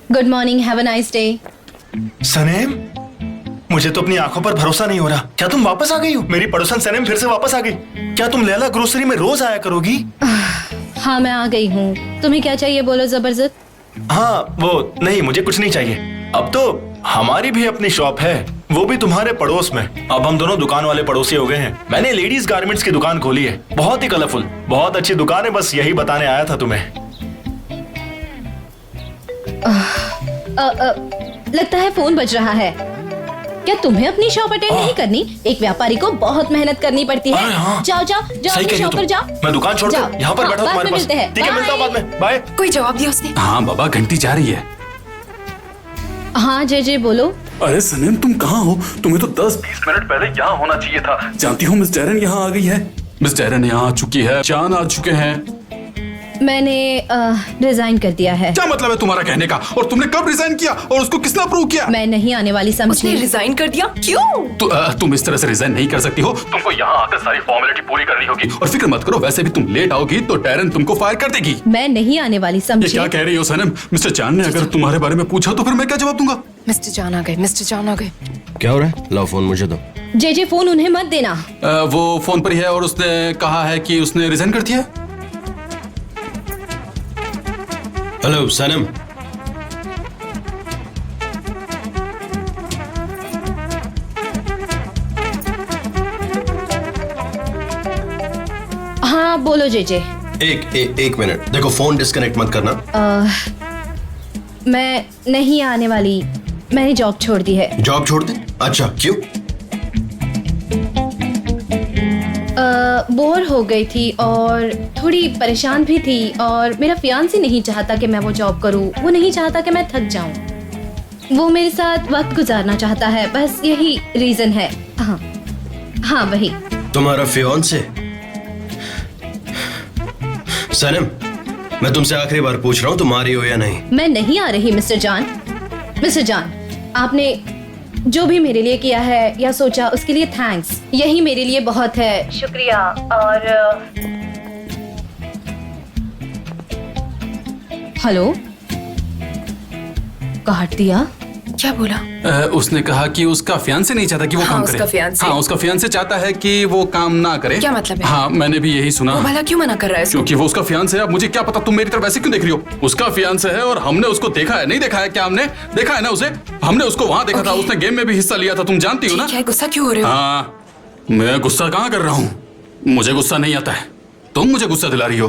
Good morning, have a nice day. Sanam, मुझे तो अपनी आंखों पर भरोसा नहीं हो रहा। क्या तुम वापस आ गई हो? मेरी पड़ोसन सनेम फिर से वापस आ गई। क्या तुम लैला ग्रोसरी में रोज आया करोगी? हाँ, मैं आ गई हूँ। तुम्हें क्या चाहिए बोलो जबरदस्त। हाँ, वो नहीं, मुझे कुछ नहीं चाहिए। अब तो हमारी भी अपनी शॉप है, वो भी तुम्हारे पड़ोस में। अब हम दोनों दुकान वाले पड़ोसी हो गए हैं। मैंने लेडीज गारमेंट्स की दुकान खोली है, बहुत ही कलरफुल, बहुत अच्छी दुकान है। बस यही बताने आया था तुम्हें। लगता है फोन बज रहा है। क्या तुम्हें अपनी शॉप अटेंड नहीं करनी? एक व्यापारी को बहुत मेहनत करनी पड़ती है। हाँ। जाओ जाओ जाओ, अपनी शॉप पर जाओ। मैं दुकान छोड़कर यहाँ पर बैठा हूँ तुम्हारे पास। मिलते हैं। ठीक है, मिलता हूँ बाद में। बाय। कोई जवाब दिया उसने? हाँ बाबा, घंटी जा रही है। हाँ जे बोलो। अरे सनेम, तुम कहाँ हो? तुम्हें तो 10-20 मिनट पहले यहाँ होना चाहिए था। जानती हो मिस डैरन यहाँ आ गई है। मिस डैरन यहाँ आ चुकी है, चांद आ चुके हैं। मैंने रिजाइन कर दिया है। क्या मतलब है तुम्हारा कहने का? और तुमने कब रिजाइन किया और उसको किसने अप्रूव किया? मैं नहीं आने वाली उसने समझी। रिजाइन कर दिया? क्यों? तुम इस तरह से रिजाइन नहीं कर सकती हो। तुमको यहाँ आकर सारी फॉर्मेलिटी पूरी करनी होगी। और फिक्र मत करो, वैसे भी तुम लेट आओगी तो डैरन तुमको फायर कर देगी। मैं नहीं आने वाली ये समझी। क्या कह रही हो सनम? मिस्टर चांद ने अगर तुम्हारे बारे में पूछा तो फिर मैं क्या जवाब दूंगा? मिस्टर जान आ गए, मिस्टर जान आ गए। क्या हो रहा है? लाओ फोन मुझे दो। जे फोन उन्हें मत देना। वो फोन पर ही है और उसने कहा है कि उसने रिजाइन कर दिया। हेलो सनम। हाँ बोलो जे। एक मिनट, देखो फोन डिस्कनेक्ट मत करना। मैं नहीं आने वाली, मैंने जॉब छोड़ दी है। जॉब छोड़ दे? अच्छा, क्यों? बोर हो गई थी और थोड़ी परेशान भी थी, और मेरा फियांसी नहीं चाहता कि मैं वो जॉब करूं। वो नहीं चाहता कि मैं थक जाऊं। वो मेरे साथ वक्त गुजारना चाहता है, बस यही रीजन है। हाँ वही। तुम्हारा फियांसे? सनम, मैं तुमसे आखिरी बार पूछ रहा हूँ, तुम आ रही हो या नहीं? मैं नहीं आ रही मिस्टर जान। मिस्टर जान, आपने जो भी मेरे लिए किया है या सोचा उसके लिए थैंक्स। यही मेरे लिए बहुत है। शुक्रिया। और हेलो, काट दिया? क्या बोला? उसने कहा कि उसका फियांसे नहीं चाहता कि वो काम करे। उसका फियांसे? हाँ, उसका फियांसे चाहता है कि वो काम ना करे। क्या मतलब है? हाँ, मैंने भी यही सुना। वो भला क्यों मना कर रहा है इसको? क्योंकि वो उसका फियांसे है। अब मुझे क्या पता, तुम मेरी तरफ ऐसे क्यों देख रही हो? उसका फियांसे है और हमने उसको देखा है। नहीं देखा है क्या? हमने देखा है ना उसे। हमने उसको वहाँ देखा था। उसने गेम में भी हिस्सा लिया था, तुम जानती हो ना। ठीक है, गुस्सा क्यों हो रहे हो? हाँ, मैं गुस्सा कहाँ कर रहा हूँ। मुझे गुस्सा नहीं आता है, तुम मुझे गुस्सा दिला रही हो।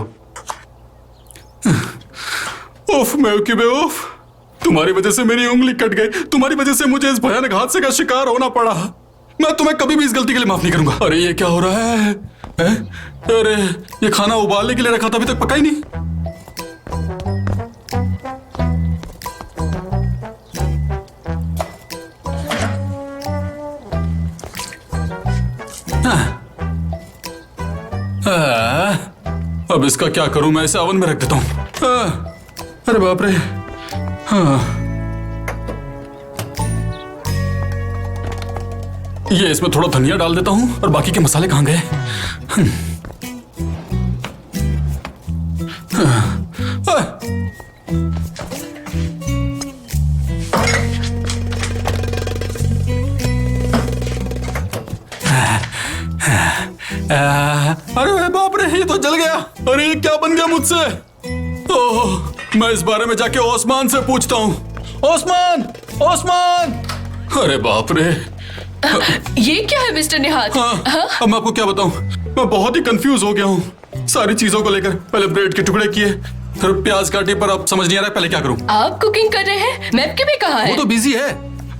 उफ मेवकी बेवकूफ, तुम्हारी वजह से मेरी उंगली कट गई। तुम्हारी वजह से मुझे इस भयानक हादसे का शिकार होना पड़ा। मैं तुम्हें कभी भी इस गलती के लिए माफ नहीं करूंगा। अरे ये क्या हो रहा है? अरे ये खाना उबालने के लिए रखा था, अभी तक पका ही नहीं। अब इसका क्या करूं? मैं इसे ओवन में रख देता हूं। अरे बाप रे। हाँ, ये इसमें थोड़ा धनिया डाल देता हूं। और बाकी के मसाले कहां गए? अरे बाप रे, ये तो जल गया। अरे ये क्या बन गया मुझसे? ओह, मैं इस बारे में जाके ओस्मान से पूछता हूँ। ओस्मान, ओस्मान! अरे बाप रे। ये क्या है मिस्टर निहाल? हाँ, अब मैं आपको क्या बताऊं? मैं बहुत ही कंफ्यूज हो गया हूँ सारी चीजों को लेकर। पहले ब्रेड के टुकड़े किए, फिर प्याज काटी, पर अब समझ नहीं आ रहा पहले क्या करूं। आप कुकिंग कर रहे हैं? मैपके भी कहाँ है? वो तो बिजी है।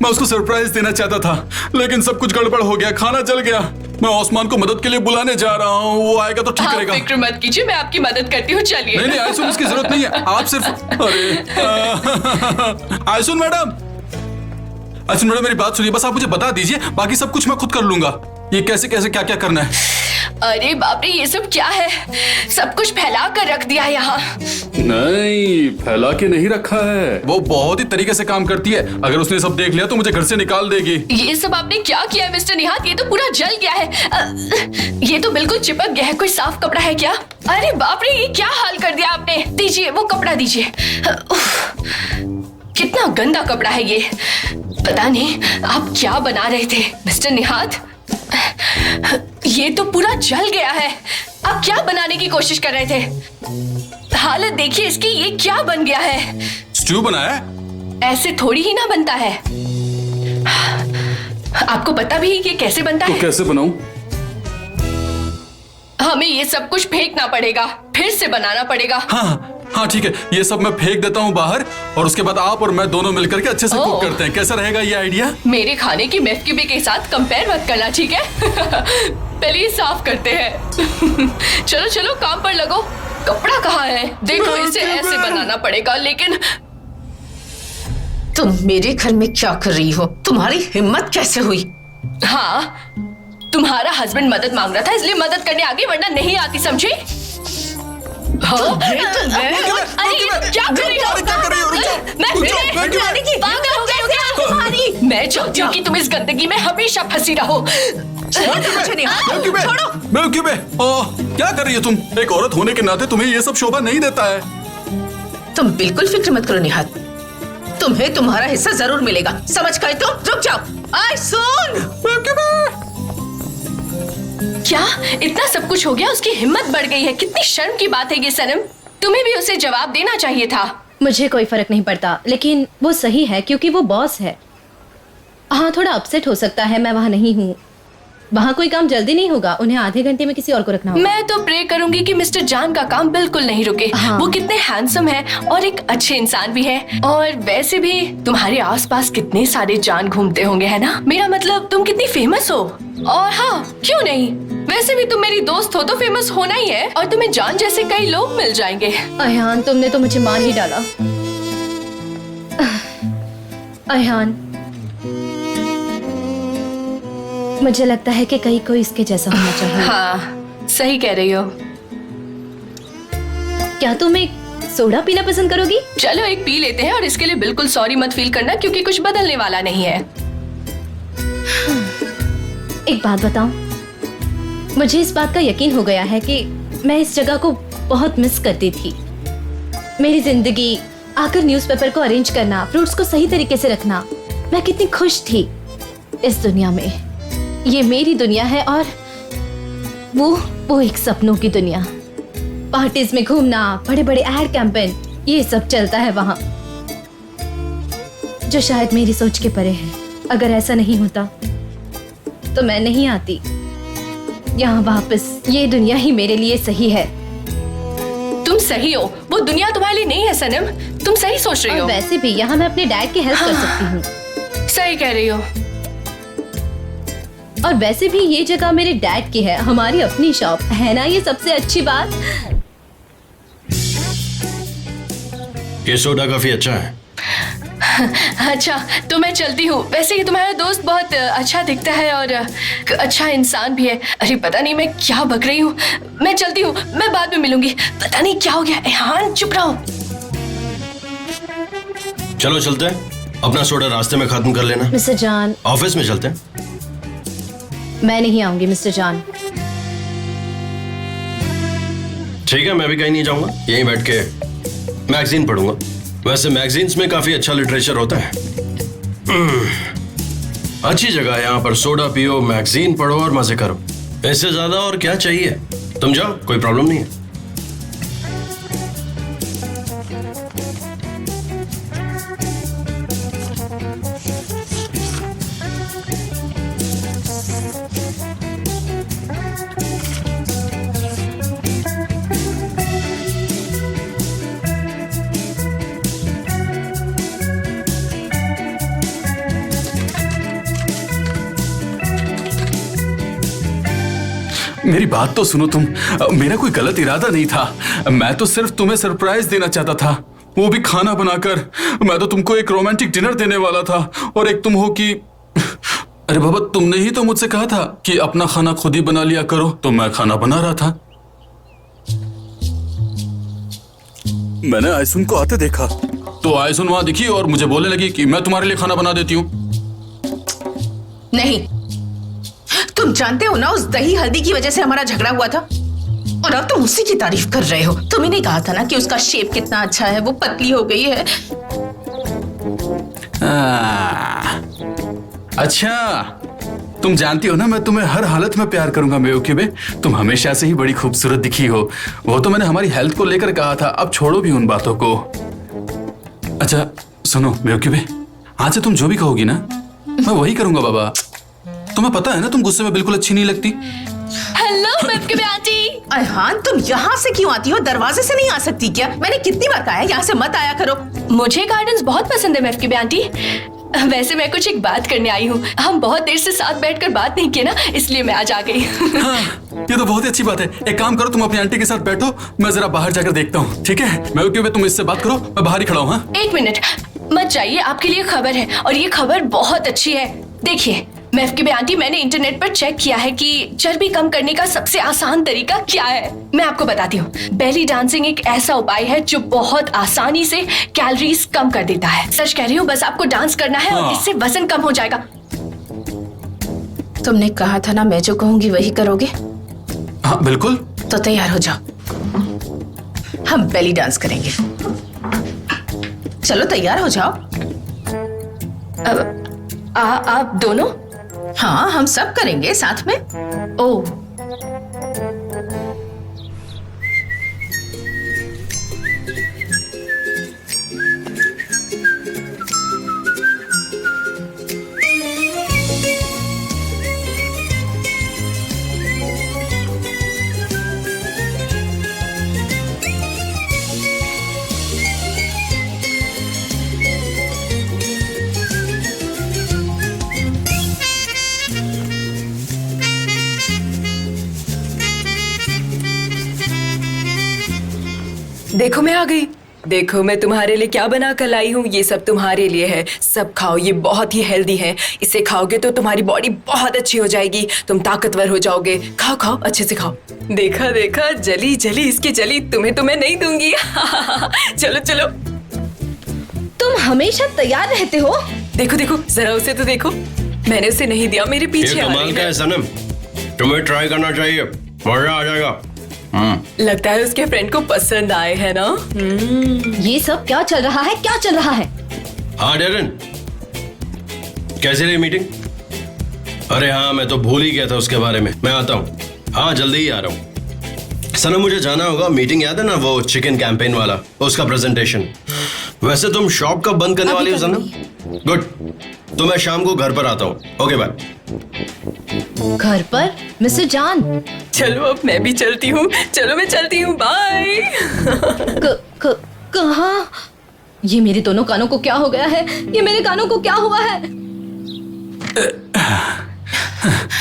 मैं उसको सरप्राइज देना चाहता था, लेकिन सब कुछ गड़बड़ हो गया, खाना जल गया। मैं ओस्मान को मदद के लिए बुलाने जा रहा हूँ, वो आएगा तो ठीक आप रहेगा। फिक्र मत कीजिए, मैं आपकी मदद करती हूँ। चलिए। नहीं आयसुन, इसकी जरूरत नहीं है। आप सिर्फ अरे आयसुन मैडम, आयसुन मैडम मेरी बात सुनिए। बस आप मुझे बता दीजिए, बाकी सब कुछ मैं खुद कर लूंगा। ये कैसे कैसे क्या क्या करना है? अरे बाप रे, ये सब क्या है? सब कुछ फैला कर रख दिया है यहाँ। नहीं, फैला के नहीं रखा है। वो बहुत ही तरीके से काम करती है। अगर उसने सब देख लिया तो मुझे घर से निकाल देगी। ये सब आपने क्या किया है मिस्टर निहात? ये तो पूरा जल गया है। ये तो बिल्कुल चिपक गया है। कोई साफ कपड़ा है क्या? अरे बाप रे, ये क्या हाल कर दिया आपने? दीजिए वो कपड़ा दीजिए। कितना गंदा कपड़ा है ये। पता नहीं आप क्या बना रहे थे मिस्टर निहात। ये तो पूरा जल गया है। आप क्या बनाने की कोशिश कर रहे थे? हालत देखिए इसकी, ये क्या बन गया है? स्ट्यू बनाया है? ऐसे थोड़ी ही ना बनता है। आपको पता भी ये कैसे बनता तो है? कैसे बनाऊं? हमें ये सब कुछ फेंकना पड़ेगा, फिर से बनाना पड़ेगा। हाँ ठीक है, ये सब मैं फेंक देता हूँ बाहर और उसके बाद आप और मैं दोनों मिलकर के अच्छे से कुक करते हैं। कैसा रहेगा ये आइडिया? मेरे खाने की मेफ्क्यूबे के साथ कंपेयर मत करना, ठीक है? पहले ये साफ करते हैं। चलो चलो काम पर लगो। कपड़ा कहाँ है? देखो इसे ऐसे बनाना पड़ेगा। लेकिन तुम मेरे घर में क्या कर रही हो? तुम्हारी हिम्मत कैसे हुई? हाँ, तुम्हारा हस्बैंड मदद मांग रहा था इसलिए मदद करने आ गई, वरना नहीं आती, समझी? हाँ? अरे क्या कर रही हो? पागल हो गई हो क्या? मैं चाहती हूँ कि तुम इस गंदगी में हमेशा फंसी रहो। मेफ्क्यूबे, क्या कर रही हो तुम? एक औरत होने के नाते तुम्हें ये सब शोभा नहीं देता है। तुम बिल्कुल फिक्र मत करो निहात, तुम्हें तुम्हारा हिस्सा जरूर मिलेगा। समझ गए तो रुक जाओ। आई सुन। क्या इतना सब कुछ हो गया? उसकी हिम्मत बढ़ गई है। कितनी शर्म की बात है ये सनम। तुम्हें भी उसे जवाब देना चाहिए था। मुझे कोई फर्क नहीं पड़ता, लेकिन वो सही है क्योंकि वो बॉस है। हाँ, थोड़ा अपसेट हो सकता है, मैं वहाँ नहीं हूँ। वहाँ कोई काम जल्दी नहीं होगा, उन्हें आधे घंटे में किसी और को रखना होगा। मैं तो प्रे करूंगी कि मिस्टर जान का काम बिल्कुल नहीं रुके। हाँ। वो कितने हैंडसम है और एक अच्छे इंसान भी है। और वैसे भी तुम्हारे आसपास कितने सारे जान घूमते होंगे, है ना? मेरा मतलब तुम कितनी फेमस हो। और हाँ, क्यों नहीं, वैसे भी तुम मेरी दोस्त हो तो फेमस होना ही है। और तुम्हें जान जैसे कई लोग मिल जाएंगे। अयान, तुमने तो मुझे मार ही डाला। अयान, मुझे लगता है कि कहीं कोई इसके जैसा होना चाहिए। हाँ, सही कह रही हो। क्या तुम एक सोडा पीना पसंद करोगी? चलो एक पी लेते हैं, और इसके लिए बिल्कुल सॉरी मत फील करना क्योंकि कुछ बदलने वाला नहीं है। एक बात बताऊं, मुझे इस बात का यकीन हो गया है कि मैं इस जगह को बहुत मिस करती थी। मेरी जिंदगी, आकर न्यूज़पेपर को अरेंज करना, फ्रूट्स को सही तरीके से रखना, मैं कितनी खुश थी इस दुनिया में। ये मेरी दुनिया है और वो एक सपनों की दुनिया। पार्टीज में घूमना, बड़े बड़े एड कैंपेन, ये सब चलता है वहाँ, जो शायद मेरी सोच के परे है। अगर ऐसा नहीं होता तो मैं नहीं आती यहाँ वापस। ये दुनिया ही मेरे लिए सही है। तुम सही हो, वो दुनिया तुम्हारे लिए नहीं है सनम। तुम सही सोच रही और हो। वैसे भी यहाँ मैं अपने डैड की हेल्प कर सकती हूँ। सही कह रही हो। और वैसे भी ये जगह मेरे डैड की है, हमारी अपनी शॉप है ना, ये सबसे अच्छी बात। ये सोडा काफी अच्छा है। अच्छा, तो मैं चलती हूँ। वैसे ये तुम्हारा दोस्त बहुत अच्छा दिखता है और अच्छा इंसान भी है। अरे पता नहीं मैं क्या बक रही हूँ। मैं चलती हूँ, मैं बाद में मिलूंगी। पता नहीं क्या हो गया। हाँ, चुप रहो। चलो चलते हैं, अपना सोडा रास्ते में खत्म कर लेना। मिस्टर जान, ऑफिस में चलते हैं। मैं नहीं आऊंगी मिस्टर जान। ठीक है, मैं भी कहीं नहीं जाऊंगा, यहीं बैठ के मैगजीन पढ़ूंगा। वैसे मैगजीन्स में काफी अच्छा लिटरेचर होता है। अच्छी जगह है यहाँ पर। सोडा पियो, मैगजीन पढ़ो और मजे करो। इससे ज्यादा और क्या चाहिए? तुम जाओ, कोई प्रॉब्लम नहीं है। मेरी बात तो सुनो तुम। मेरा कोई गलत इरादा नहीं था। मैं तो सिर्फ तुम्हें सरप्राइज देना चाहता था, वो भी खाना बनाकर। मैं तो तुमको एक रोमांटिक डिनर देने वाला था और एक तुम हो कि अरे बाबा, तुमने ही तो मुझसे कहा था कि अपना खाना खुद ही बना लिया करो, तो मैं खाना बना रहा था। मैंने आयसुन को आते देखा तो आयसुन वहां दिखी और मुझे बोलने लगी कि मैं तुम्हारे लिए खाना बना देती हूँ। नहीं, तुम जानते हो ना, उस दही हल्दी की वजह से हमारा झगड़ा हुआ था और अब तुम उसी की तारीफ कर रहे हो। तुम्हें नहीं कहा था ना कि उसका शेप कितना अच्छा है, वो पतली हो गई है। अच्छा, तुम जानती हो ना मैं तुम्हें हर हालत में प्यार करूंगा मेओक्यूबे। तुम हमेशा से ही बड़ी खूबसूरत दिखी हो। वो तो मैंने हमारी हेल्थ को लेकर कहा था, अब छोड़ो भी उन बातों को। अच्छा सुनो मेओक्यूबे, आज से तुम जो भी कहोगी ना मैं वही करूंगा बाबा। तुम्हें पता है ना तुम गुस्से में बिल्कुल अच्छी नहीं लगती। Hello मेवक्यूबे aunty. अयहान, तुम यहाँ से क्यों आती हो? दरवाजे से नहीं आ सकती क्या? मैंने कितनी बार कहा है यहाँ से मत आया करो। मुझे गार्डन्स बहुत पसंद है मेवक्यूबे आंटी। वैसे मैं कुछ एक बात करने आई हूँ। हम बहुत देर से साथ बैठकर बात नहीं किए ना, इसलिए मैं आज आ गई। हाँ, ये तो बहुत ही अच्छी बात है। एक काम करो, तुम अपनी आंटी के साथ बैठो, मैं जरा बाहर जाकर देखता हूँ, ठीक है? मेओक्यूबे तुम इससे बात करो, मैं बाहर ही खड़ा हूँ। हाँ? एक मिनट मत जाइए, आपके लिए खबर है और ये खबर बहुत अच्छी है। देखिए मेवक्यूबे आंटी, मैंने इंटरनेट पर चेक किया है कि चर्बी कम करने का सबसे आसान तरीका क्या है। मैं आपको बताती हूँ। बेली डांसिंग एक ऐसा उपाय है जो बहुत आसानी से कैलोरीज कम कर देता है। सच कह रही हूँ, बस आपको डांस करना है और इससे वजन कम हो जाएगा। तुमने कहा था ना मैं जो कहूंगी वही करोगे। हाँ बिल्कुल। तो तैयार हो जाओ, हम बेली डांस करेंगे। चलो तैयार हो जाओ। आप दोनों? हाँ, हम सब करेंगे साथ में। ओह, देखो मैं आ गई। देखो मैं तुम्हारे लिए क्या बना कर लाई हूँ। ये सब तुम्हारे लिए है, सब खाओ। ये बहुत ही हेल्दी है। इसे खाओगे तो तुम्हारी बॉडी बहुत अच्छी हो जाएगी, तुम ताकतवर हो जाओगे। खाओ खाओ, अच्छे से खाओ। देखा देखा, जली जली इसकी जली, तुम्हें तो मैं नहीं दूंगी। चलो चलो। तुम हमेशा तैयार रहते हो। देखो देखो, जरा उसे तो देखो, मैंने उसे नहीं दिया, मेरे पीछे ये आ कमाल रही का है। है सनम, तुम्हें ट्राई करना चाहिए, मजा आ जाएगा। लगता है उसके फ्रेंड को पसंद आए है ना। ये सब क्या चल रहा है, क्या चल रहा है? हाँ डेरन, कैसी रही मीटिंग? अरे हाँ, मैं तो भूल ही गया था उसके बारे में। मैं आता हूँ, हाँ जल्दी ही आ रहा हूँ। सनम मुझे जाना होगा, मीटिंग याद है ना वो चिकन कैंपेन वाला, उसका प्रेजेंटेशन। वैसे तुम शॉप कब बंद करने वाली हो सनम? गुड, तो मैं शाम को घर पर आता हूँ। Okay bye. घर पर? मिस्टर जान, चलो अब मैं भी चलती हूँ। चलो मैं चलती हूँ, बाय। कहाँ? ये मेरे दोनों कानों को क्या हो गया है? ये मेरे कानों को क्या हुआ है?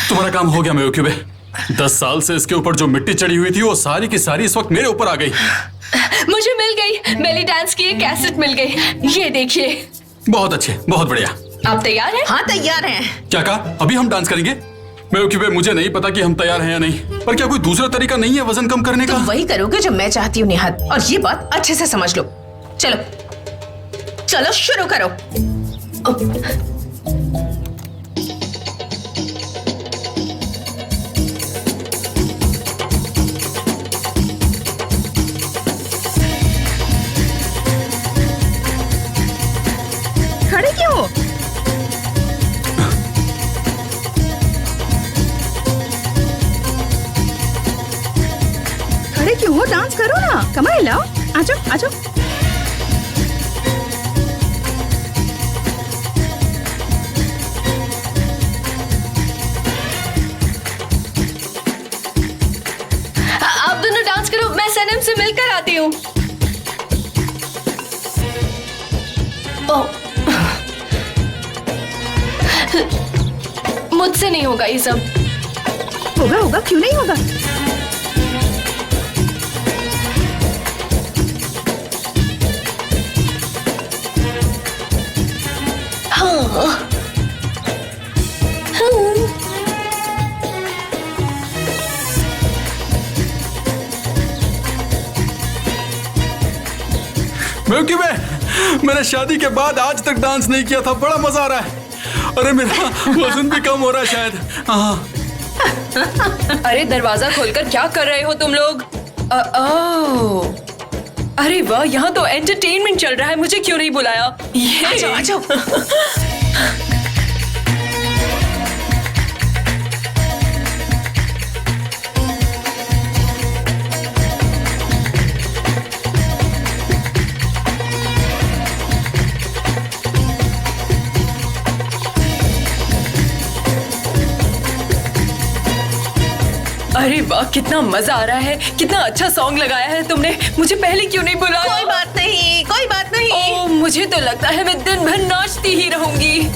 तुम्हारा काम हो गया मेओक्यूबे। 10 साल से इसके ऊपर जो मिट्टी चढ़ी हुई थी वो सारी की सारी इस वक्त मेरे ऊपर आ गई। मुझे मिल गई, बेली डांस की एक कैसेट मिल गई। ये देखिए। बहुत अच्छे, बहुत बढ़िया। आप तैयार हैं? हाँ तैयार हैं। क्या कहा? अभी हम डांस करेंगे? मेओक्यूबे, मुझे नहीं पता कि हम तैयार हैं या नहीं, पर क्या कोई दूसरा तरीका नहीं है वजन कम करने का? तुम वही करोगे जो मैं चाहती हूँ निहात, और ये बात अच्छे से समझ लो। चलो चलो शुरू करो। खड़े क्यों हो? खड़े क्यों हो? डांस करो ना, कमाल लाओ। आजो आजो। आप दोनों डांस करो, मैं सनम से मिलकर आती हूँ। मुझसे नहीं होगा ये सब। होगा होगा, क्यों नहीं होगा? हाँ मिल्की वे, मैंने शादी के बाद आज तक डांस नहीं किया था, बड़ा मजा आ रहा है। अरे मेरा वजन भी कम हो रहा है शायद। हाँ अरे दरवाजा खोलकर क्या कर रहे हो तुम लोग? ओह, अरे वाह, यहाँ तो एंटरटेनमेंट चल रहा है, मुझे क्यों नहीं बुलाया? आ जाओ, आ जाओ। अरे वाह, कितना मजा आ रहा है, कितना अच्छा सॉन्ग लगाया है तुमने। मुझे पहले क्यों नहीं बुलाया? कोई बात नहीं, कोई बात नहीं। ओह, मुझे तो लगता है मैं दिन भर नाचती ही रहूंगी।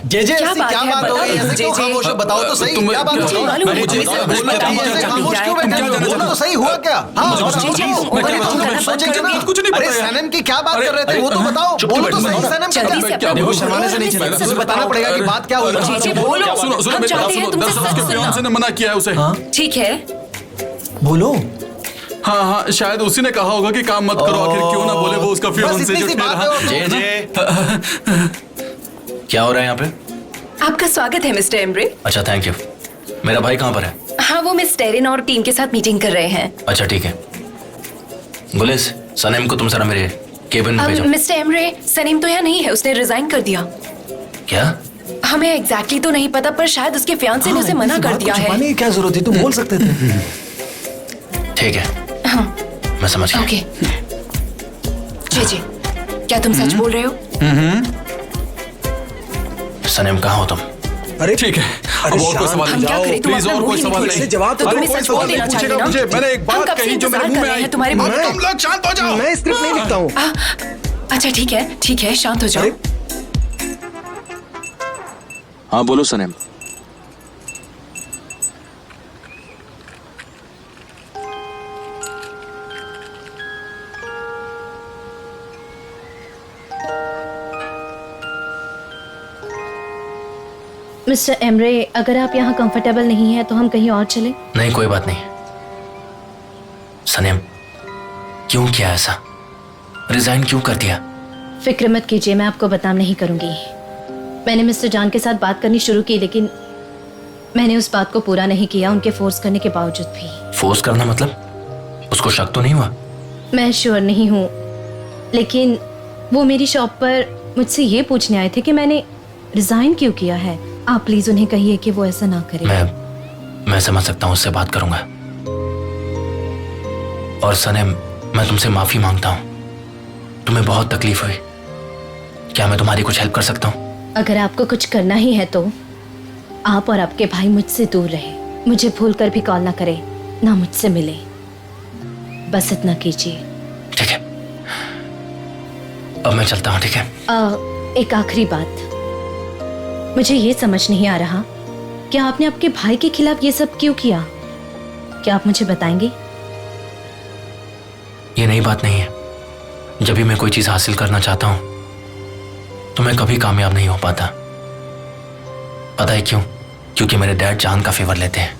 जेजे क्या ऐसी बात क्या है? बात हो गई? बताओ, ऐसे क्यों जेजे। खामोश हो? बताओ तो सही, तुम- क्या बात हो मुझे गई? मालूम है, मुझे मुझे सब कुछ पता है, ऐसे क्या खामोश है? क्यों बैठे हो? बोलो तो सही, हुआ क्या? हाँ, मुझे बताओ, जेजे, बताओ। तुम अरे, ओवर तुम एक्टिंग सोचे करना ना? बंद कुछ नहीं पता अरे यार। सनम की क्या बात अरे, कर रहे थे अरे, वो तो बताओ। चुप बोलो तो बैठो, सही, बताओ। सनम जल्दी से क्या? अपना देखो बोलो, शर्माने से नहीं बोलो, चाहिए, बोलो, बताना पड़ेगा कि बात क्या हुई। जेजे, बोलो। सुनो सुनो, हम मेरी चाहते बात हैं सुनो। तुमसे दरअसल सच उसके सुनना। फियांसे ने मना किया है उसे। ठीक है, बोलो। हाँ हाँ, शायद उसी ने कहा होगा कि काम मत करो। आखिर क्यों ना बोले वो उसका बस फियांसे इतनी जो सी बात ठहरा। है। जे क्या हो रहा है यहाँ पे? आपका स्वागत है मिस्टर एम्ब्रे। अच्छा, थैंक यू। मेरा भाई कहाँ पर है? हाँ, वो मिस टेरिन और टीम के साथ मीटिंग कर रहे हैं। अच्छा ठीक है। गुलिस, सनेम को तुम जरा मेरे केबिन में भेजो। मिस्टर एम्ब्रे, सनीम तो यहाँ नहीं है, उसने रिजाइन कर दिया। क्या? हमें एग्जैक्टली तो नहीं पता, पर शायद उसके फियांसे ने उसे मना कर दिया है। छुपाने की क्या जरूरत थी? तुम बोल सकते थे। ठीक है, हाँ, मैं समझ गया। ओके। जी, क्या तुम सच बोल रहे हो? सनेम कहाँ हो तुम? अरे ठीक है, अब और कोई सवाल हम नहीं। क्या करें? तुम प्लीज अपना और मुंह कोई ही सवाल नहीं नहीं। खोले। जवाब तो तुम्हें कोई सच सवाल बोल देना नहीं चाहिए पूछेगा ना। मुझे। मैंने एक हम बात कब से कही जो मेरे इंतजार मुंह कर में रहे आई। हैं तुम्हारे मुंह तुम लोग शांत हो जाओ। मैं स्क्रिप्ट नहीं लिखता हूँ। अच्छा ठीक है, शांत हो जाओ। हाँ बोलो सनेम। मिस्टर एमरे, अगर आप यहाँ कंफर्टेबल नहीं हैं तो हम कहीं और चले। नहीं, कोई बात नहीं। सनेम, क्यों किया ऐसा? रिजाइन क्यों कर दिया? फिक्र मत कीजिए, मैं आपको बदनाम नहीं करूंगी। मैंने मिस्टर जान के साथ बात करनी शुरू की, लेकिन मैंने उस बात को पूरा नहीं किया, उनके फोर्स करने के बावजूद भी। फोर्स करना मतलब? उसको शक तो नहीं हुआ? मैं श्योर नहीं हूँ, लेकिन वो मेरी शॉप पर मुझसे ये पूछने आए थे कि मैंने रिजाइन क्यों किया है। आप प्लीज उन्हें कहिए कि वो ऐसा ना करे। मैं समझ सकता हूँ, उससे बात करूंगा। और सनेम, मैं तुमसे माफी मांगता हूँ। तुम्हें बहुत तकलीफ हुई। क्या मैं तुम्हारी कुछ हेल्प कर सकता हूँ? अगर आपको कुछ करना ही है तो आप और आपके भाई मुझसे दूर रहे, मुझे भूल कर भी कॉल ना करे, ना मुझसे मिले, बस इतना कीजिए। ठीक है, अब मैं चलता हूँ। ठीक है? एक आखिरी बात, मुझे ये समझ नहीं आ रहा कि आपने आपके भाई के खिलाफ ये सब क्यों किया। क्या आप मुझे बताएंगे? ये नई बात नहीं है। जब भी मैं कोई चीज हासिल करना चाहता हूं तो मैं कभी कामयाब नहीं हो पाता। पता है क्यों? क्योंकि मेरे डैड जान का फेवर लेते हैं।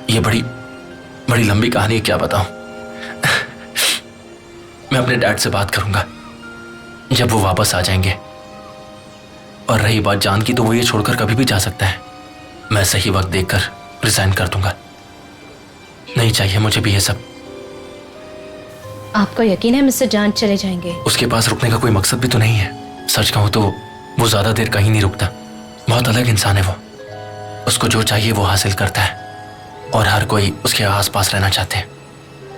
ये बड़ी बड़ी लंबी कहानी है, क्या बताऊं। मैं अपने डैड से बात करूंगा जब वो वापस आ जाएंगे। और रही बात जान की, तो वो ये छोड़कर कभी भी जा सकता है। मैं सही वक्त देखकर रिजाइन कर दूंगा। नहीं चाहिए मुझे भी ये सब। आपको यकीन है मिस्टर जान चले जाएंगे? उसके पास रुकने का कोई मकसद भी तो नहीं है। सच कहूं तो वो ज्यादा देर कहीं नहीं रुकता। बहुत अलग इंसान है वो। उसको जो चाहिए वो हासिल करता है, और हर कोई उसके आसपास रहना चाहते हैं,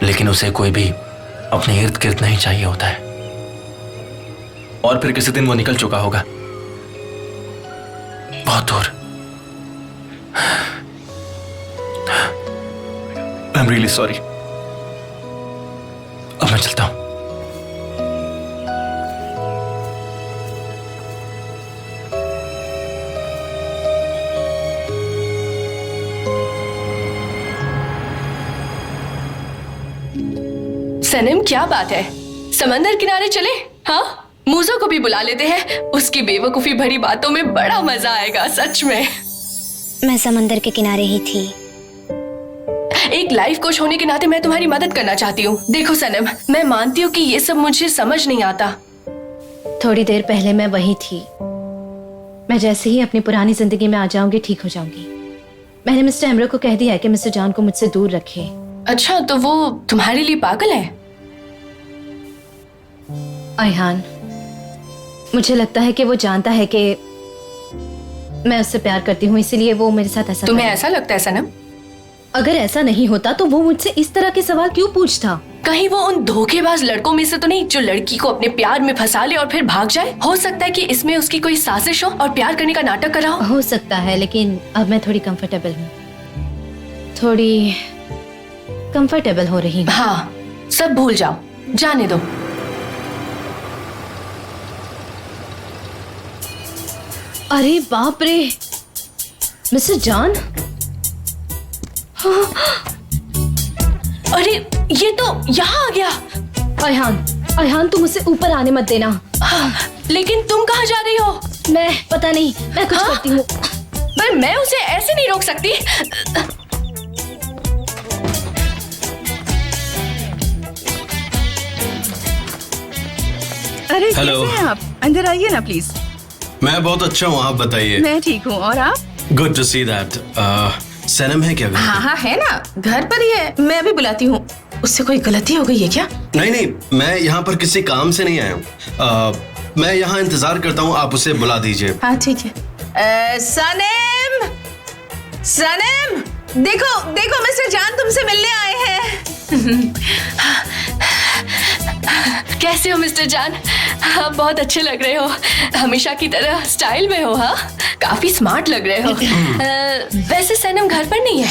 लेकिन उसे कोई भी अपने इर्द गिर्द नहीं चाहिए होता है। और फिर किसी दिन वो निकल चुका होगा, बहुत दूर। I am really sorry. अब मैं चलता हूं। सनम क्या बात है, समंदर किनारे चले? हाँ, मूजो को भी बुला लेते हैं, उसकी बेवकूफी भरी बातों में बड़ा मजा आएगा सच में। मैं समंदर के किनारे ही थी। एक लाइफ कोच होने के नाते मैं तुम्हारी मदद करना चाहती हूँ। देखो सनम, मैं मानती हूँ कि ये सब मुझे समझ नहीं आता। थोड़ी देर पहले मैं वही थी। मैं जैसे ही अपनी पुरानी जिंदगी में आ जाऊंगी ठीक हो जाऊंगी। मैंने मिस्टर एमरो को कह दिया है कि मिस्टर जॉन को मुझसे दूर रखे। अच्छा, तो वो तुम्हारे लिए पागल है? अयहान, मुझे लगता है कि वो जानता है कि मैं उससे प्यार करती हूँ, इसीलिए वो मेरे साथ ऐसा तुम्हें कर रहा है। ऐसा लगता है सनम? अगर ऐसा नहीं होता तो वो मुझसे इस तरह के सवाल क्यों पूछता? कहीं वो उन धोखेबाज लड़कों में से तो नहीं जो लड़की को अपने प्यार में फंसा ले और फिर भाग जाए? हो सकता है कि इसमें उसकी कोई साजिश हो और प्यार करने का नाटक कर रहा हो सकता है, लेकिन अब मैं थोड़ी कंफर्टेबल हूँ, थोड़ी कंफर्टेबल हो रही हूँ। हाँ, सब भूल जाओ, जाने दो। अरे बाप रे, मिस्टर जॉन! हाँ, अरे ये तो यहाँ आ गया। अयहान तुम उसे ऊपर आने मत देना। हाँ, लेकिन तुम कहाँ जा रही हो? मैं पता नहीं, मैं कुछ करती हूँ। पर मैं उसे ऐसे नहीं रोक सकती। अरे हेलो। कैसे हैं आप? अंदर आइए ना प्लीज। मैं बहुत अच्छा हूँ, आप बताइए। मैं ठीक हूँ, और आप? Good to see that. Sanam है क्या घर पे? हाँ है ना, घर पर ही है। मैं अभी बुलाती हूँ। उससे कोई गलती हो गई है क्या? नहीं नहीं, मैं यहाँ पर किसी काम से नहीं आया हूँ। मैं यहाँ इंतजार करता हूँ, आप उसे बुला दीजिए। हाँ ठीक है। सनम, सनम, देखो देखो मिस्टर जान तुमसे मिलने आए हैं। कैसे हो मिस्टर जान? हाँ, बहुत अच्छे लग रहे हो, हमेशा की तरह स्टाइल में हो। हाँ, काफी स्मार्ट लग रहे हो। वैसे सनम घर पर नहीं है।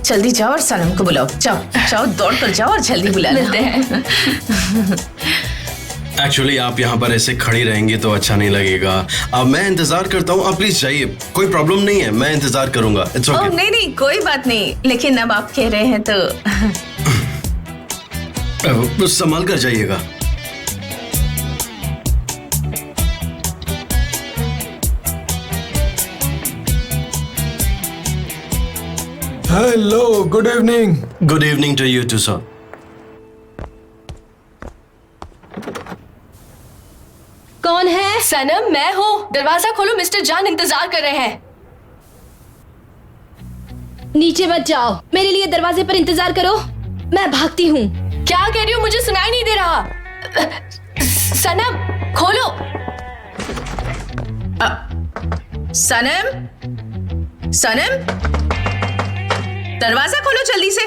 जल्दी जाओ और सनम को बुलाओ। जाओ जाओ, दौड़ कर जाओ और जल्दी बुला लो। मिलते हैं। एक्चुअली आप यहाँ पर ऐसे खड़ी रहेंगी तो अच्छा नहीं लगेगा। अब मैं इंतजार करता हूँ, आप प्लीज जाइए। कोई प्रॉब्लम नहीं है, मैं इंतजार करूंगा। It's oh okay. नहीं नहीं, कोई बात नहीं, लेकिन अब आप कह रहे हैं तो संभाल कर जाइएगा। Hello, good evening. Good evening to you too sir. कौन है? सनम, मैं हूँ। दरवाजा खोलो, मिस्टर जान इंतजार कर रहे हैं। नीचे मत जाओ, मेरे लिए दरवाजे पर इंतजार करो, मैं भागती हूँ। क्या कह रही हो? मुझे सुनाई नहीं दे रहा। सनम, खोलो। सनम, सनम, दरवाजा खोलो जल्दी से।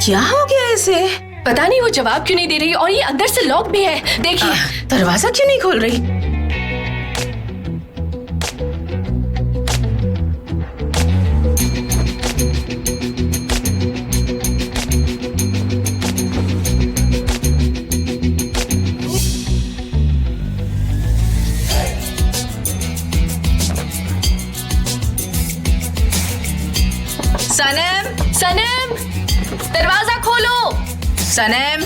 क्या हो गया इसे? पता नहीं वो जवाब क्यों नहीं दे रही, और ये अंदर से लॉक भी है। देखिए। दरवाजा क्यों नहीं खोल रही? सनम, सनम, दरवाजा खोलो। सनम,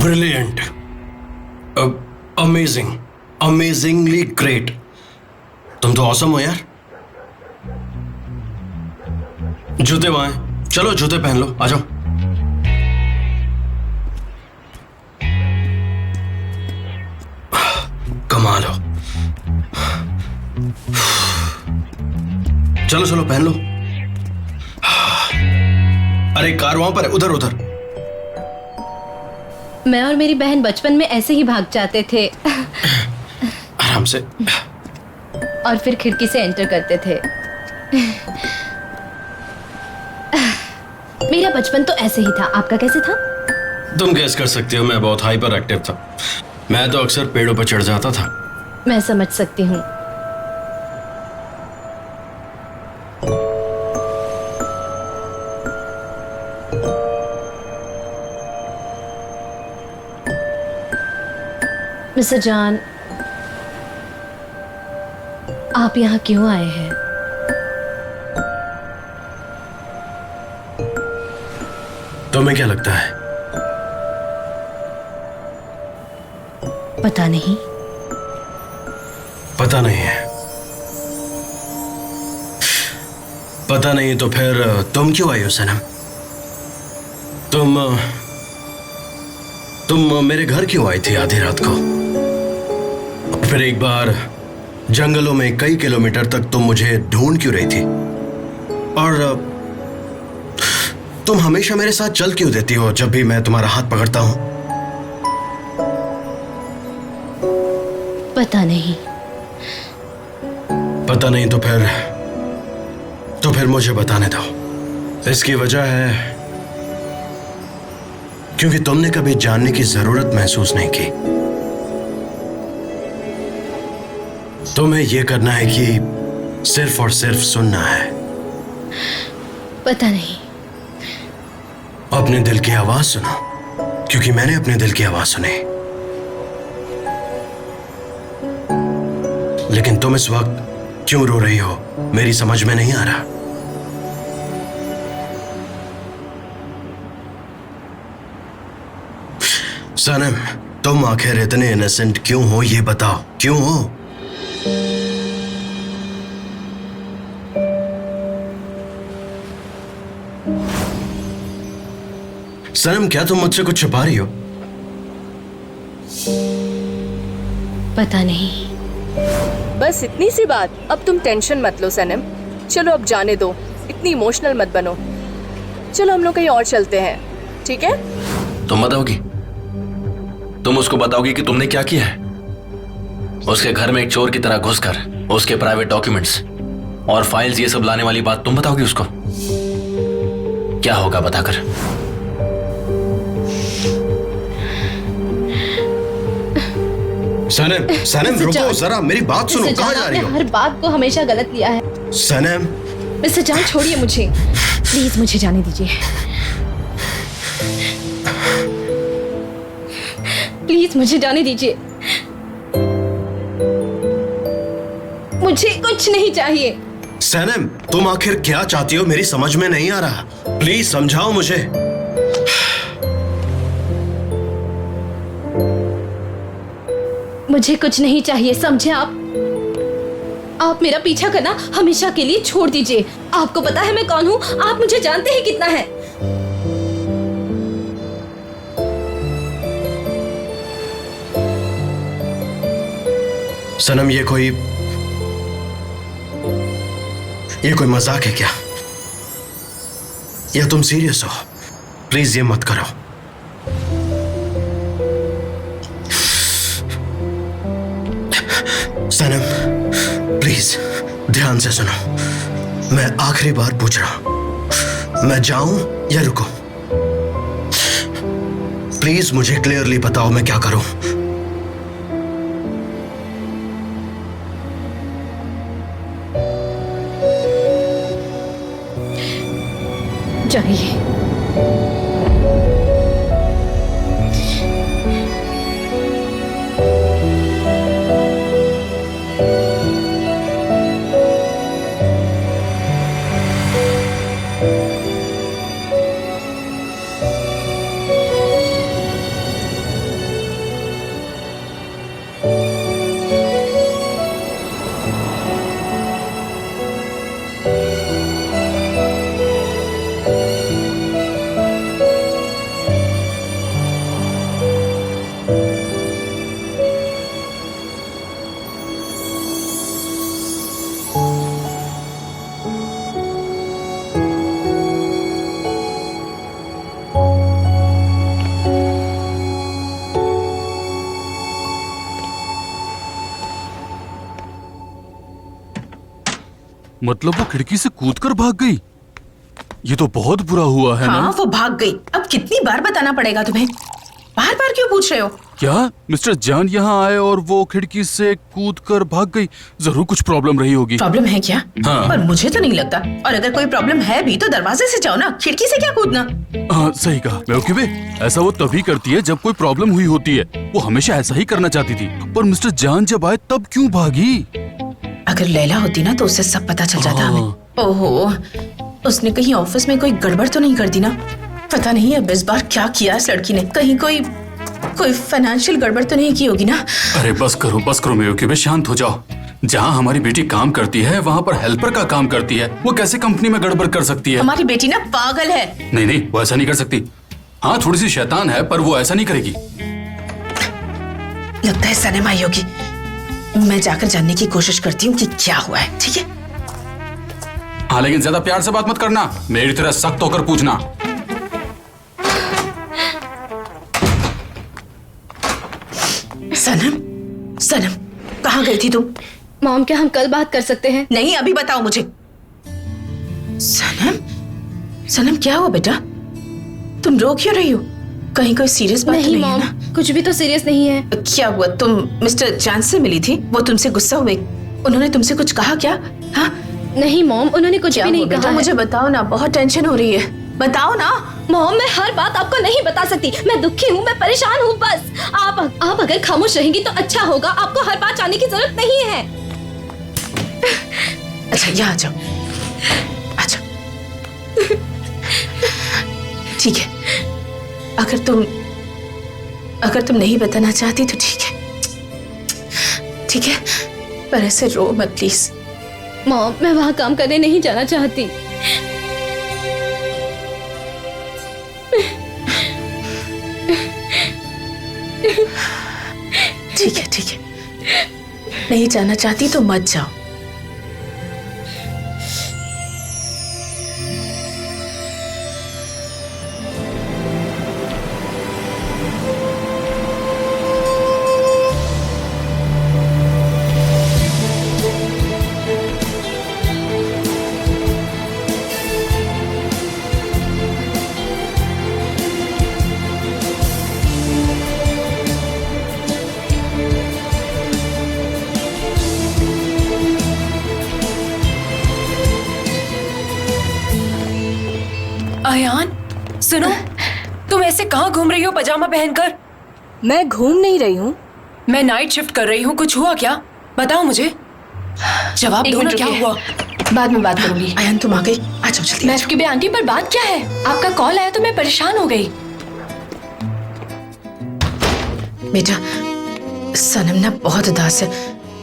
ब्रिलियंट, अमेजिंग, अमेजिंगली ग्रेट। तुम तो ऑसम हो यार। जूते वहां हैं, चलो जूते पहन लो, आ जाओ। कमाल हो। चलो चलो पहन लो। अरे कार वहां पर है, उधर उधर। मैं और मेरी बहन बचपन में ऐसे ही भाग जाते थे। आराम से। और फिर खिड़की से एंटर करते थे। मेरा बचपन तो ऐसे ही था, आपका कैसे था? तुम कैसे कर सकती हो, मैं बहुत हाइपर एक्टिव था। मैं तो अक्सर पेड़ों पर चढ़ जाता था। मैं समझ सकती हूँ। मिस्टर जॉन, आप यहाँ क्यों आए हैं? तुम्हें क्या लगता है? पता नहीं। पता नहीं है। पता नहीं तो फिर तुम क्यों आई हो सनम? तुम मेरे घर क्यों आई थी आधी रात को? फिर एक बार जंगलों में कई किलोमीटर तक तुम मुझे ढूंढ क्यों रही थी? और तुम हमेशा मेरे साथ चल क्यों देती हो जब भी मैं तुम्हारा हाथ पकड़ता हूं? पता नहीं। पता नहीं तो फिर मुझे बताने दो। इसकी वजह है क्योंकि तुमने कभी जानने की जरूरत महसूस नहीं की। तुम्हें यह करना है कि सिर्फ और सिर्फ सुनना है। पता नहीं। अपने दिल की आवाज सुनो, क्योंकि मैंने अपने दिल की आवाज सुनी। लेकिन तुम इस वक्त क्यों रो रही हो, मेरी समझ में नहीं आ रहा। सनम, तुम आखिर इतने इनोसेंट क्यों हो, ये बताओ, क्यों हो? सनम, क्या तुम मुझसे कुछ छुपा रही हो? पता नहीं। बस इतनी सी बात। अब तुम टेंशन मत लो सनम। चलो अब जाने दो, इतनी इमोशनल मत बनो। चलो हम लोग कहीं और चलते हैं, ठीक है? तुम बताओगी? तुम उसको बताओगी कि तुमने क्या किया है? उसके घर में एक चोर की तरह घुसकर उसके प्राइवेट डॉक्यूमेंट्स और फाइल्स ये सब लाने वाली बात तुम बताओगी उसको? क्या होगा बताकर? सनम, सनम रुको जरा, मेरी बात सुनो। कहाँ जा रही हो? हर बात को हमेशा गलत लिया है। सनम, मिस्टर जॉन, छोड़िए मुझे, प्लीज मुझे जाने दीजिए। प्लीज मुझे जाने दीजिए। मुझे कुछ नहीं चाहिए। सनम, तुम आखिर क्या चाहती हो, मेरी समझ में नहीं आ रहा। प्लीज समझाओ मुझे। मुझे कुछ नहीं चाहिए, समझे आप? आप मेरा पीछा करना हमेशा के लिए छोड़ दीजिए। आपको पता है मैं कौन हूँ? आप मुझे जानते हैं कितना है। सनम, ये कोई मजाक है क्या? या तुम सीरियस हो? प्लीज ये मत करो। सनम, प्लीज ध्यान से सुनो। मैं आखिरी बार पूछ रहा हूं, मैं जाऊं या रुकूं? प्लीज मुझे क्लियरली बताओ, मैं क्या करूं? जाइए। मतलब वो खिड़की से कूदकर भाग गई? ये तो बहुत बुरा हुआ है हाँ ना? वो भाग गई। अब कितनी बार बताना पड़ेगा तुम्हें? बार बार क्यों पूछ रहे हो? क्या मिस्टर जान यहाँ आए और वो खिड़की से कूदकर भाग गई? जरूर कुछ प्रॉब्लम रही होगी। प्रॉब्लम है क्या? हाँ। पर मुझे तो नहीं लगता। और अगर कोई प्रॉब्लम है भी तो दरवाजे से जाओ ना, खिड़की से क्या कूदना? हाँ सही कहा बेवकूफे। ऐसा वो तभी करती है जब कोई प्रॉब्लम हुई होती है। वो हमेशा ऐसा ही करना चाहती थी, पर मिस्टर जान जब आए तब क्यों भागी? अगर लैला होती ना तो उसे सब पता चल जाता हाँ। हमें। ओहो, उसने कहीं ऑफिस में कोई गड़बड़ तो नहीं कर दी ना? पता नहीं अब इस बार क्या किया इस लड़की ने। कहीं कोई फाइनेंशियल गड़बड़ तो नहीं की होगी ना? अरे बस करो बेवकूफे, शांत हो जाओ। जहाँ हमारी बेटी काम करती है वहाँ पर हेल्पर का काम करती है। वो कैसे कंपनी में गड़बड़ कर सकती है? हमारी बेटी ना पागल है। नहीं वो ऐसा नहीं कर सकती। हाँ थोड़ी सी शैतान है, पर वो ऐसा नहीं करेगी। लगता है सनम आई होगी। मैं जाकर जानने की कोशिश करती हूँ कि क्या हुआ है। ठीक है? हाँ लेकिन ज्यादा प्यार से बात मत करना, मेरी तरह सख्त होकर पूछना। सनम कहाँ गई थी तुम? मॉम, क्या हम कल बात कर सकते हैं? नहीं, अभी बताओ मुझे। सनम क्या हुआ बेटा? तुम रो क्यों रही हो? कहीं कोई सीरियस बात तो नहीं नहीं है मॉम, ना? कुछ भी तो सीरियस नहीं है। क्या हुआ? तुम मिस्टर चांद से मिली थी? वो तुमसे गुस्सा हुए? उन्होंने तुमसे कुछ कहा क्या? हाँ? नहीं मॉम, उन्होंने कुछ क्या भी नहीं हुआ बेटा? कहा है। मुझे बताओ ना, बहुत टेंशन हो रही है। बताओ ना। मॉम, मैं हर बात आपको नहीं बता सकती। मैं दुखी हूँ, मैं परेशान हूँ। बस आप अगर खामोश रहेंगी तो अच्छा होगा। आपको हर बात जानने की जरूरत नहीं है। अच्छा यहाँ आ जाओ, आ जाओ। ठीक है, अगर तुम नहीं बताना चाहती तो ठीक है, ठीक है, पर ऐसे रो मत प्लीज। मॉम, मैं वहाँ काम करने नहीं जाना चाहती। ठीक है, नहीं जाना चाहती तो मत जाओ। अयान, सुनो, तुम ऐसे कहाँ घूम रही हो पजामा पहनकर? मैं घूम नहीं रही हूँ। मैं नाइट शिफ्ट कर रही हूँ। कुछ हुआ क्या? बताओ मुझे। जवाब एक दो ना, मिनट क्या रुकिए। हुआ? बाद में बात करूंगी। अयन तुम आ गई, आ जाओ जल्दी। मैं की आंटी, पर बात क्या है? आपका कॉल आया तो मैं परेशान हो गई। बेटा, सनम ना बहुत उदास है,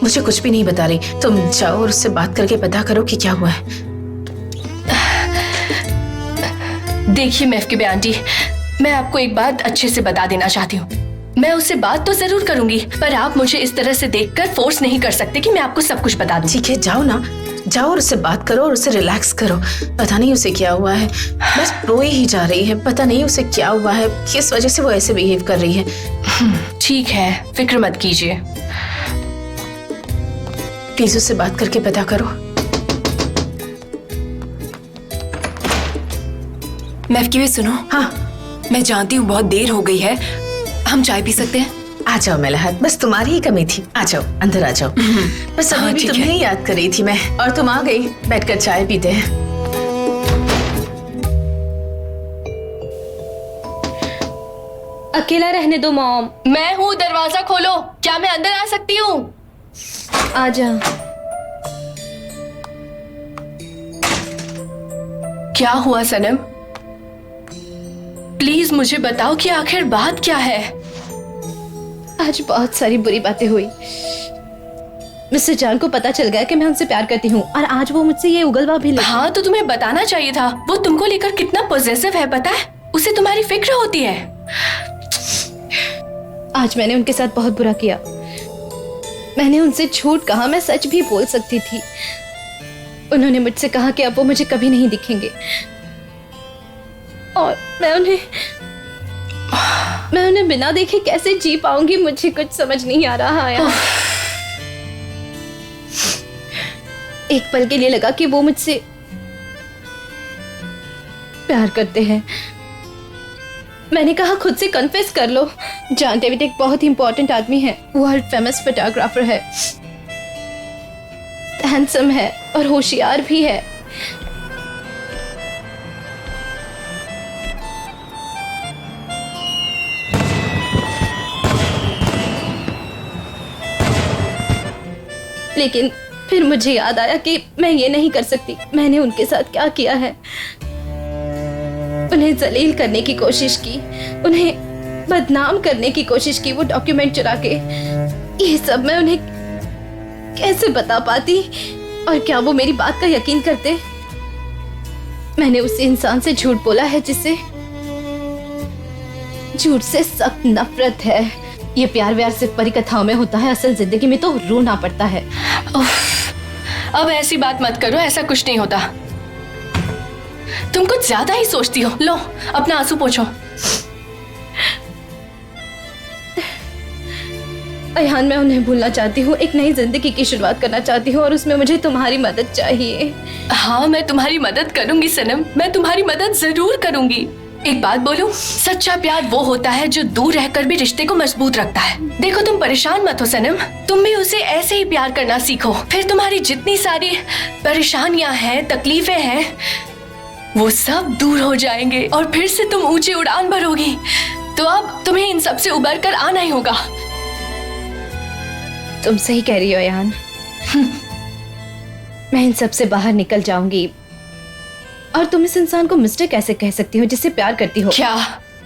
मुझे कुछ भी नहीं बता रही। तुम जाओ और उससे बात करके पता करो कि क्या हुआ है। देखिए महफिल आंटी, मैं आपको एक बात अच्छे से बता देना चाहती हूँ। मैं उससे बात तो जरूर करूंगी, पर आप मुझे इस तरह से देखकर फोर्स नहीं कर सकते कि मैं आपको सब कुछ बता दूं। ठीक है, जाओ ना, जाओ और उससे बात करो और उसे रिलैक्स करो। पता नहीं उसे क्या हुआ है, बस रोई ही जा रही है। पता नहीं उसे क्या हुआ है, किस वजह से वो ऐसे बिहेव कर रही है। ठीक है, फिक्र मत कीजिए। प्लीज उससे बात करके पता करो। महफिल सुनो। हाँ, मैं जानती हूँ बहुत देर हो गई है, हम चाय पी सकते हैं? आ जाओ मेलहत, बस तुम्हारी ही कमी थी। आ जाओ, अंदर आ जाओ। बस अभी भी ठीक तुम्हें है। ही याद कर रही थी मैं, और तुम आ गई। बैठकर चाय पीते हैं। अकेला रहने दो मॉम। मैं हूँ, दरवाजा खोलो। क्या मैं अंदर आ सकती हूँ? आजा। क्या हुआ सनम? प्लीज मुझे बताओ कि आखिर बात क्या है? आज बहुत सारी बुरी बातें हुई। मिस्टर जान को पता चल गया कि मैं उनसे प्यार करती हूँ, और आज वो मुझसे ये उगलवा भी ले। हाँ तो तुम्हें बताना चाहिए था। वो तुमको लेकर कितना पॉजिटिव है पता है? उसे तुम्हारी फिक्र होती है। आज मैंने उनके साथ बहुत बुरा किया। मैंने उनसे झूठ कहा, मैं सच भी बोल सकती थी। उन्होंने मुझसे कहा कि अब वो मुझे कभी नहीं दिखेंगे, और मैं उन्हें बिना देखे कैसे जी पाऊंगी, मुझे कुछ समझ नहीं आ रहा है। एक पल के लिए लगा कि वो मुझसे प्यार करते हैं। मैंने कहा खुद से कन्फेस कर लो। जॉन डेविड एक बहुत ही इंपॉर्टेंट आदमी है, वर्ल्ड फेमस फोटोग्राफर है, हैंडसम है और होशियार भी है। लेकिन फिर मुझे याद आया कि मैं ये नहीं कर सकती। मैंने उनके साथ क्या किया है, उन्हें जलील करने की कोशिश की, उन्हें बदनाम करने की कोशिश की, वो डॉक्यूमेंट चुरा के। ये सब मैं उन्हें कैसे बता पाती और क्या वो मेरी बात का यकीन करते? मैंने उस इंसान से झूठ बोला है जिससे झूठ से सख्त नफरत है। ये प्यार व्यार सिर्फ परिकथाओं में होता है, असल जिंदगी में तो रोना पड़ता है। अब ऐसी बात मत करो, ऐसा कुछ नहीं होता। तुम कुछ ज्यादा ही सोचती हो। लो अपना आंसू पोंछो। अयान, मैं उन्हें भूलना चाहती हूँ, एक नई जिंदगी की शुरुआत करना चाहती हूँ और उसमें मुझे तुम्हारी मदद चाहिए। हाँ, मैं तुम्हारी मदद करूंगी सनम, मैं तुम्हारी मदद जरूर करूंगी। एक बात बोलूं, सच्चा प्यार वो होता है जो दूर रहकर भी रिश्ते को मजबूत रखता है। देखो, तुम परेशान मत हो सनम, तुम भी उसे ऐसे ही प्यार करना सीखो। फिर तुम्हारी जितनी सारी परेशानियां हैं, तकलीफें हैं, वो सब दूर हो जाएंगे और फिर से तुम ऊंची उड़ान भरोगी। तो अब तुम्हें इन सब से उबर कर आना ही होगा। तुम सही कह रही हो अयान। मैं इन सब से बाहर निकल जाऊंगी। और तुम इस इंसान को मिस्टर कैसे कह सकती हो जिससे प्यार करती हो? क्या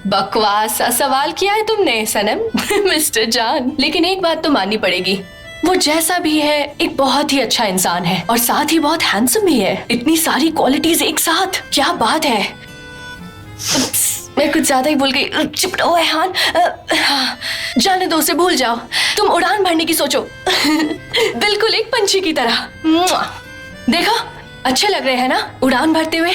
बकवास सा सवाल किया है तुमने सनम। मिस्टर जान, लेकिन एक बात तो माननी पड़ेगी, वो जैसा भी है एक बहुत ही अच्छा इंसान है और साथ ही बहुत हैंडसम भी है। इतनी सारी क्वालिटीज एक साथ, क्या बात है। मैं कुछ ज्यादा ही भूल गई। चुप रहो एहान। जाने दो, उसे भूल जाओ। तुम उड़ान भरने की सोचो। बिल्कुल एक पंछी की तरह। देखो, अच्छे लग रहे हैं ना उड़ान भरते हुए।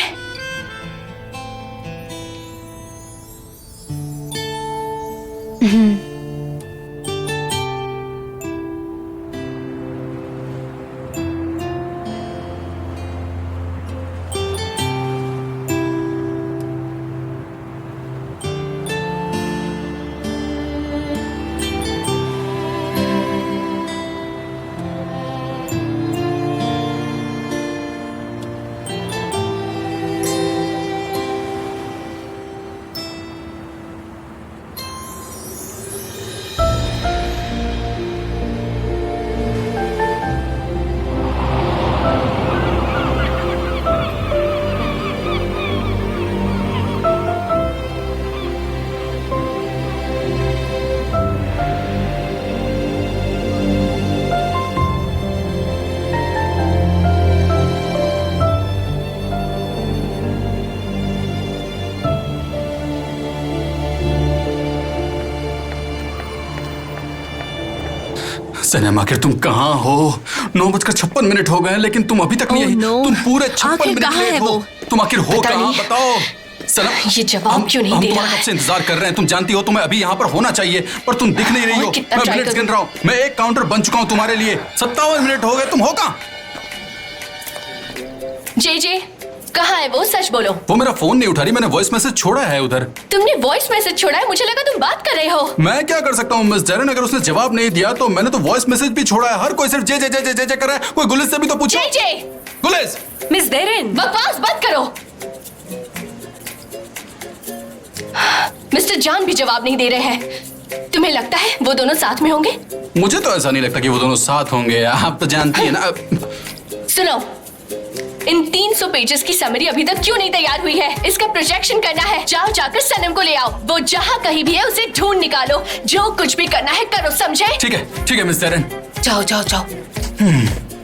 सनम, आखिर तुम कहाँ हो? 9:56 हो गए हैं लेकिन तुम अभी तक नहीं आई। तुम पूरे 56 मिनट लेट हो। तुम आखिर हो कहाँ, बताओ। सनम, ये जवाब क्यों नहीं दे रहा है? हम कब से इंतजार कर रहे हैं। तुम जानती हो तुम्हें अभी यहाँ पर होना चाहिए, पर तुम दिख नहीं रही हो। मैं मिनट्स गिन रहा हूँ। मैं एक काउंटर बन चुका हूँ तुम्हारे लिए। 57 मिनट हो गए, तुम हो कहाँ? जे कहाँ है वो? सच बोलो। वो मेरा फोन नहीं उठा रही, मैंने वॉइस मैसेज छोड़ा है उधर। तुमने वॉइस मैसेज छोड़ा है? मुझे लगा तुम बात कर रहे हो। मैं क्या कर सकता हूँ मिस डेरेन, अगर उसने जवाब नहीं दिया तो मैंने तो वॉइस मैसेज भी छोड़ा है। हर कोई सिर्फ जे जे जे जे जे जे कर रहा है। कोई गुलिस से भी तो पूछो। जे गुलिस, मिस डेरेन, बकवास बंद करो। मिस्टर जान भी जवाब नहीं दे रहे हैं। तुम्हें लगता है वो दोनों साथ में होंगे? मुझे तो ऐसा नहीं लगता कि वो दोनों साथ होंगे। आप तो जानती है ना। सुनो, इन 300 पेजेस की समरी अभी तक क्यों नहीं तैयार हुई है? इसका प्रोजेक्शन करना है। जाओ जाकर सनम को ले आओ। वो जहाँ कहीं भी है उसे ढूंढ निकालो। जो कुछ भी करना है करो, समझे? ठीक है मिस डेरेन। जाओ जाओ जाओ,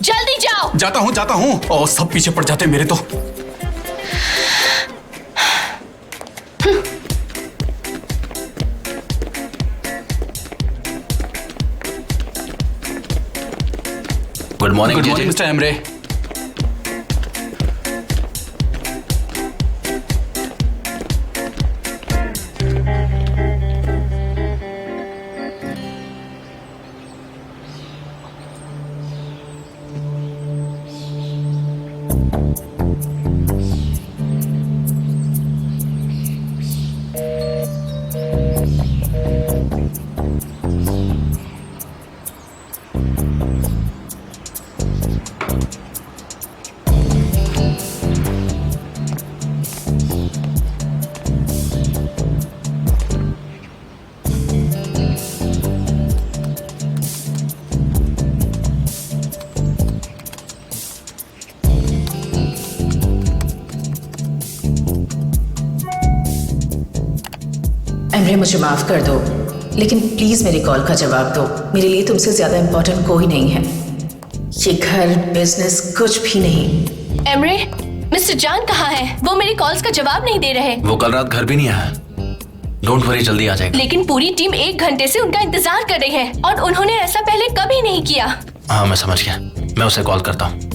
जल्दी जाओ। जाता हूँ। और सब पीछे पड़ जाते मेरे तो। Good morning mister Emre. Emre मुझे माफ कर दो, लेकिन प्लीज मेरी कॉल का जवाब दो। मेरे लिए तुमसे ज्यादा इम्पोर्टेंट कोई नहीं है। ये घर, बिजनेस, कुछ भी नहीं। एमरे, मिस्टर जान कहाँ है? वो मेरी कॉल्स का जवाब नहीं दे रहे। वो कल रात घर भी नहीं आया। डोंट वरी, जल्दी आ जाएगा। लेकिन पूरी टीम 1 घंटे से उनका इंतजार कर रही है और उन्होंने ऐसा पहले कभी नहीं किया। हाँ मैं समझ गया, मैं उसे कॉल करता हूँ।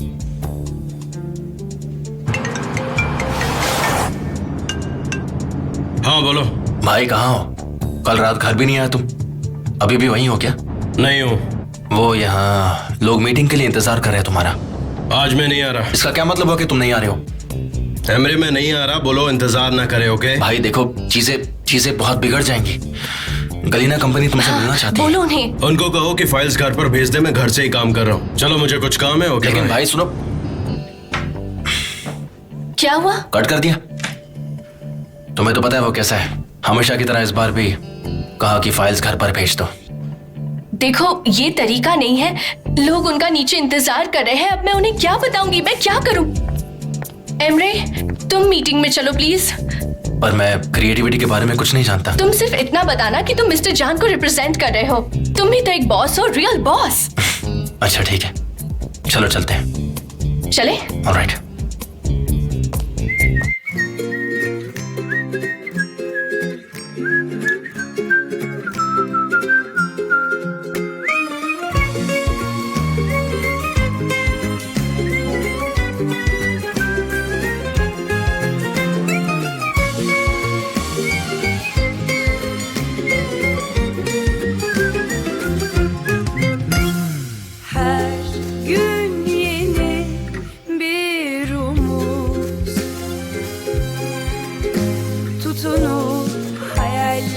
हाँ बोलो। भाई कहाँ हो? कल रात घर भी नहीं आया तुम। अभी भी वहीं हो क्या? नहीं हूँ। वो यहाँ लोग मीटिंग के लिए इंतजार कर रहे हैं तुम्हारा। आज मैं नहीं आ रहा। इसका क्या मतलब हुआ कि तुम नहीं आ रहे हो? एमरे मैं नहीं आ रहा, बोलो इंतजार ना करे। ओके भाई देखो, चीजें बहुत बिगड़ जाएंगी। गलीना कंपनी तुमसे मिलना चाहती है। बोलो उन्हें। उनको कहो कि फाइल्स घर पर भेज दे, मैं घर से ही काम कर रहा हूँ। चलो मुझे कुछ काम है। ओके लेकिन भाई सुनो। क्या हुआ? कट कर दिया। तुम्हें तो पता है वो कैसा है। हमेशा की तरह इस बार भी कहा कि फाइल्स घर पर भेज दो। देखो ये तरीका नहीं है। लोग उनका नीचे इंतजार कर रहे हैं। अब मैं उन्हें क्या बताऊंगी? मैं क्या करूं? एमरे, तुम मीटिंग में चलो प्लीज। पर मैं क्रिएटिविटी के बारे में कुछ नहीं जानता। तुम सिर्फ इतना बताना कि तुम मिस्टर जान को रिप्रेजेंट कर रहे हो। तुम भी तो एक बॉस हो, रियल बॉस। अच्छा ठीक है, चलो चलते हैं। चले? ऑलराइट।